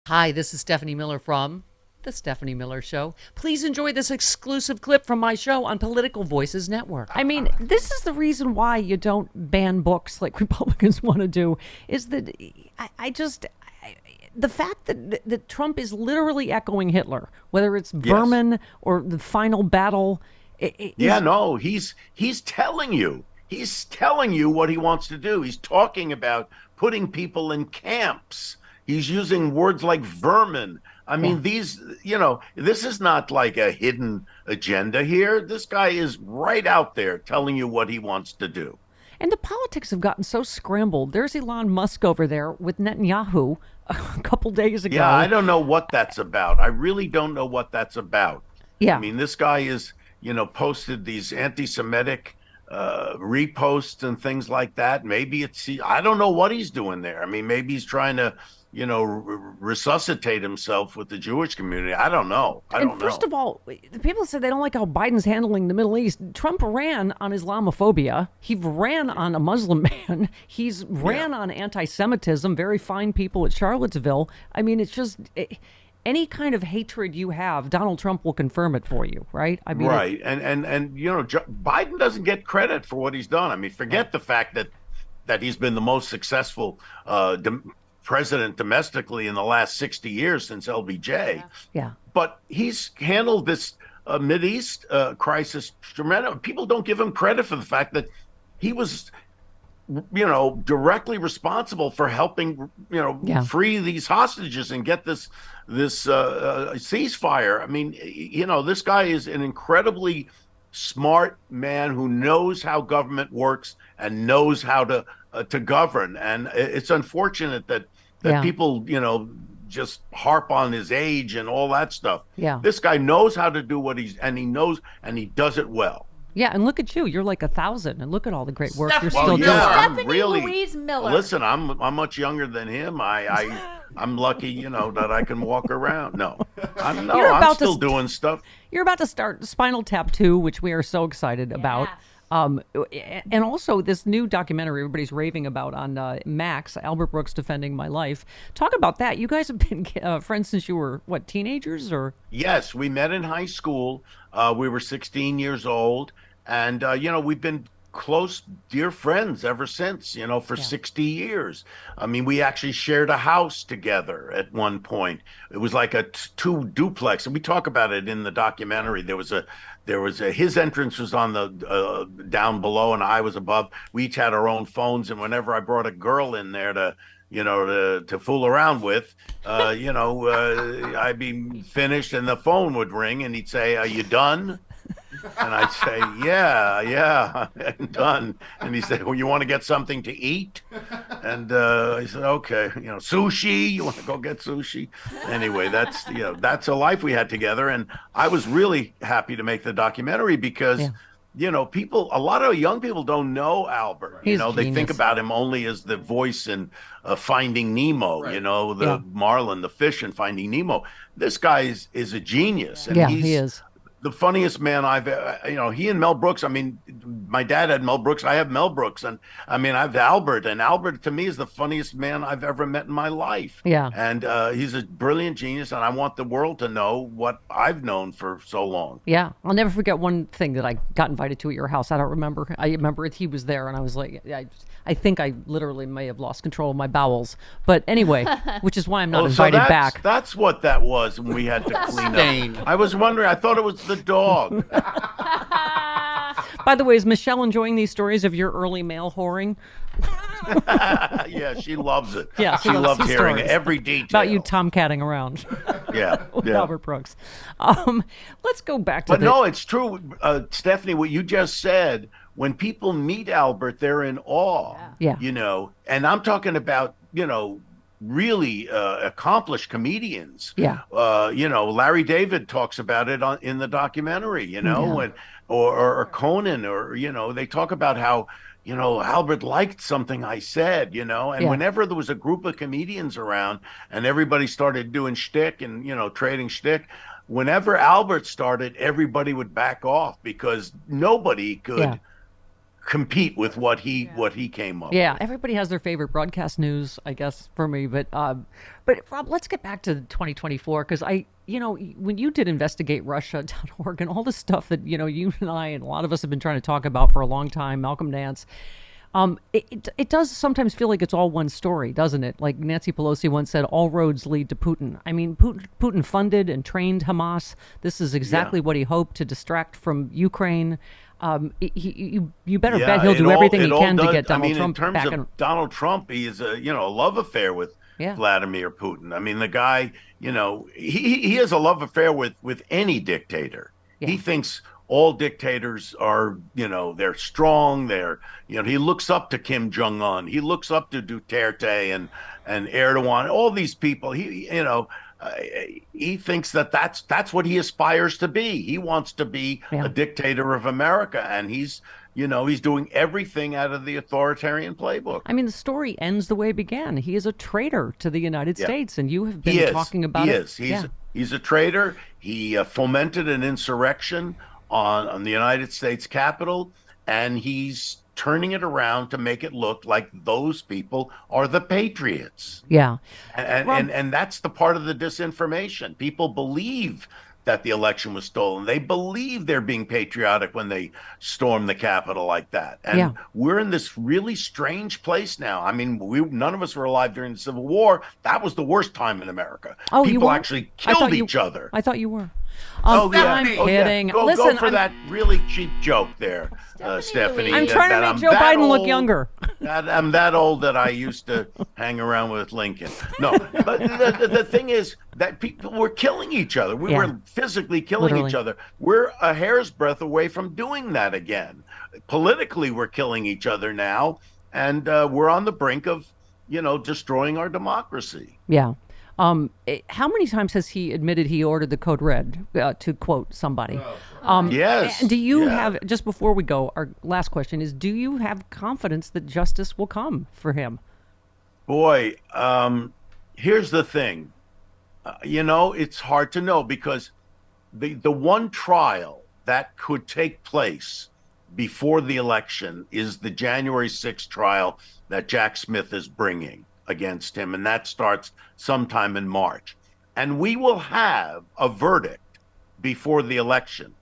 Hi, this is Stephanie Miller from The Stephanie Miller Show. Please enjoy this exclusive clip from my show on Political Voices Network. I mean, this is the reason why you don't ban books like Republicans want to do, is that the fact that Trump is literally echoing Hitler, whether it's vermin or the final battle. No, he's telling you. He's telling you what he wants to do. He's talking about putting people in camps. He's using words like vermin. I mean, this is not like a hidden agenda here. This guy is right out there telling you what he wants to do. And the politics have gotten so scrambled. There's Elon Musk over there with Netanyahu a couple days ago. Yeah, I don't know what that's about. I really don't know what that's about. Yeah. I mean, this guy is, posted these anti-Semitic reposts and things like that. Maybe I don't know what he's doing there. I mean, maybe he's trying to resuscitate himself with the Jewish community. I don't know. First of all, the people say they don't like how Biden's handling the Middle East. Trump ran on Islamophobia. He ran on a Muslim man. He's ran on anti-Semitism, very fine people at Charlottesville. I mean, it's just any kind of hatred you have, Donald Trump will confirm it for you, right? I mean, right. And Biden doesn't get credit for what he's done. I mean, forget the fact that he's been the most successful president domestically in the last 60 years since LBJ. Yeah. But he's handled this Mideast crisis tremendously. People don't give him credit for the fact that he was, directly responsible for helping, free these hostages and get this ceasefire. I mean, this guy is an incredibly smart man who knows how government works and knows how to govern. And it's unfortunate that people, just harp on his age and all that stuff. Yeah. This guy knows how to do what he does it well. Yeah, and look at you. You're like 1,000, and look at all the great work you're Well, still doing. Stephanie really, Louise Miller. Listen, I'm much younger than him. I'm lucky, that I can walk around. No, I'm still doing stuff. You're about to start Spinal Tap 2, which we are so excited about. And also this new documentary everybody's raving about on Max, Albert Brooks Defending My Life. Talk about that. You guys have been friends since you were, teenagers or? Yes, we met in high school. We were 16 years old. And, we've been close, dear friends ever since, for 60 years. I mean, we actually shared a house together at one point. It was like a two duplex. And we talk about it in the documentary. His entrance was on the down below and I was above. We each had our own phones. And whenever I brought a girl in there to fool around with, I'd be finished and the phone would ring and he'd say, "Are you done?" And I'd say, yeah, I'm done. And he said, "Well, you want to get something to eat?" And I said, "Okay, sushi, you want to go get sushi?" Anyway, that's a life we had together. And I was really happy to make the documentary because, a lot of young people don't know Albert. He's they think about him only as the voice in Finding Nemo, Right. Marlin, the fish in Finding Nemo. This guy is a genius. And he is. The funniest man he and Mel Brooks. I mean, my dad had Mel Brooks. I have Mel Brooks. And I mean, I have Albert. And Albert, to me, is the funniest man I've ever met in my life. Yeah. And he's a brilliant genius. And I want the world to know what I've known for so long. Yeah. I'll never forget one thing that I got invited to at your house. I don't remember. I remember he was there. And I was like, I think I literally may have lost control of my bowels. But anyway, which is why I'm not invited back. That's what that was when we had to clean up. I was wondering. I thought it was the dog. By the way, is Michelle enjoying these stories of your early mail whoring? Yeah, she loves it. Yeah, she loves hearing stories every detail about you tomcatting around. With Albert Brooks. Let's go back to. But no, it's true, Stephanie. What you just said. When people meet Albert, they're in awe. Yeah. And I'm talking about really accomplished comedians. Yeah. Larry David talks about it in the documentary. Or Conan, or they talk about how Albert liked something I said, and whenever there was a group of comedians around and everybody started doing shtick and, trading shtick, whenever Albert started, everybody would back off because nobody could compete with what he came up Yeah, with. everybody has their favorite broadcast news, I guess, for me. But Rob, let's get back to 2024 because when you did investigate.Russia.org and all the stuff that you and I and a lot of us have been trying to talk about for a long time, Malcolm Nance. It does sometimes feel like it's all one story, doesn't it? Like Nancy Pelosi once said, all roads lead to Putin. I mean, Putin funded and trained Hamas. This is exactly what he hoped to distract from Ukraine. You better bet he'll do everything he can to get Donald Trump in terms back. Of Donald Trump, he is a love affair with Vladimir Putin. I mean, the guy, he has a love affair with any dictator. Yeah. He thinks all dictators are, they're strong. He looks up to Kim Jong-un. He looks up to Duterte and Erdogan. All these people. He thinks that's what he aspires to be. He wants to be a dictator of America, and he's doing everything out of the authoritarian playbook. I mean, the story ends the way it began. He is a traitor to the United States, and you have been talking about it. He's a traitor. He fomented an insurrection on the United States Capitol, and he's turning it around to make it look like those people are the patriots. Yeah. And that's the part of the disinformation. People believe that the election was stolen. They believe they're being patriotic when they storm the Capitol like that. And we're in this really strange place now. I mean, none of us were alive during the Civil War. That was the worst time in America. Oh, people actually killed each other. I thought you were. I'm kidding. Listen, go for that really cheap joke there, Stephanie. I'm trying to make Joe Biden look younger. I'm that old that I used to hang around with Lincoln. No, but the thing is that people were killing each other. We were physically killing each other. We're a hair's breadth away from doing that again. Politically, we're killing each other now, and we're on the brink of, destroying our democracy. Yeah. How many times has he admitted he ordered the code red, to quote somebody? Yes. Do you have, just before we go, our last question is, do you have confidence that justice will come for him? Boy, here's the thing. It's hard to know because the one trial that could take place before the election is the January 6th trial that Jack Smith is bringing against him, and that starts sometime in March. And we will have a verdict before the election,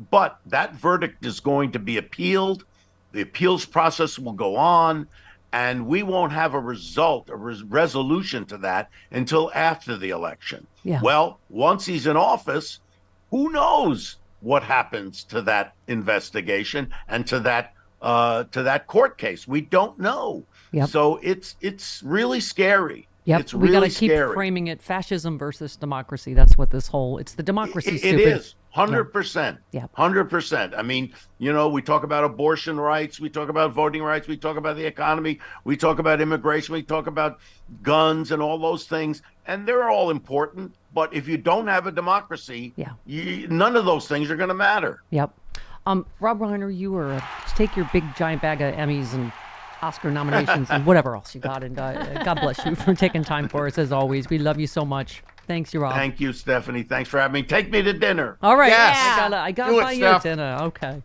but that verdict is going to be appealed. The appeals process will go on, and we won't have a resolution to that until after the election. Yeah. Well, once he's in office, who knows what happens to that investigation and to that court case? We don't know. Yep. So it's really scary. Yep. It's really we got to keep framing it fascism versus democracy. That's what it's the democracy. It is 100%. Yeah. 100%. I mean, we talk about abortion rights. We talk about voting rights. We talk about the economy. We talk about immigration. We talk about guns and all those things. And they're all important. But if you don't have a democracy, none of those things are going to matter. Yep. Rob Reiner, you are take your big giant bag of Emmys and Oscar nominations and whatever else you got. And God bless you for taking time for us, as always. We love you so much. Thanks, Rob. Thank you, Stephanie. Thanks for having me. Take me to dinner. All right. Yes. I gotta buy you a dinner. Okay.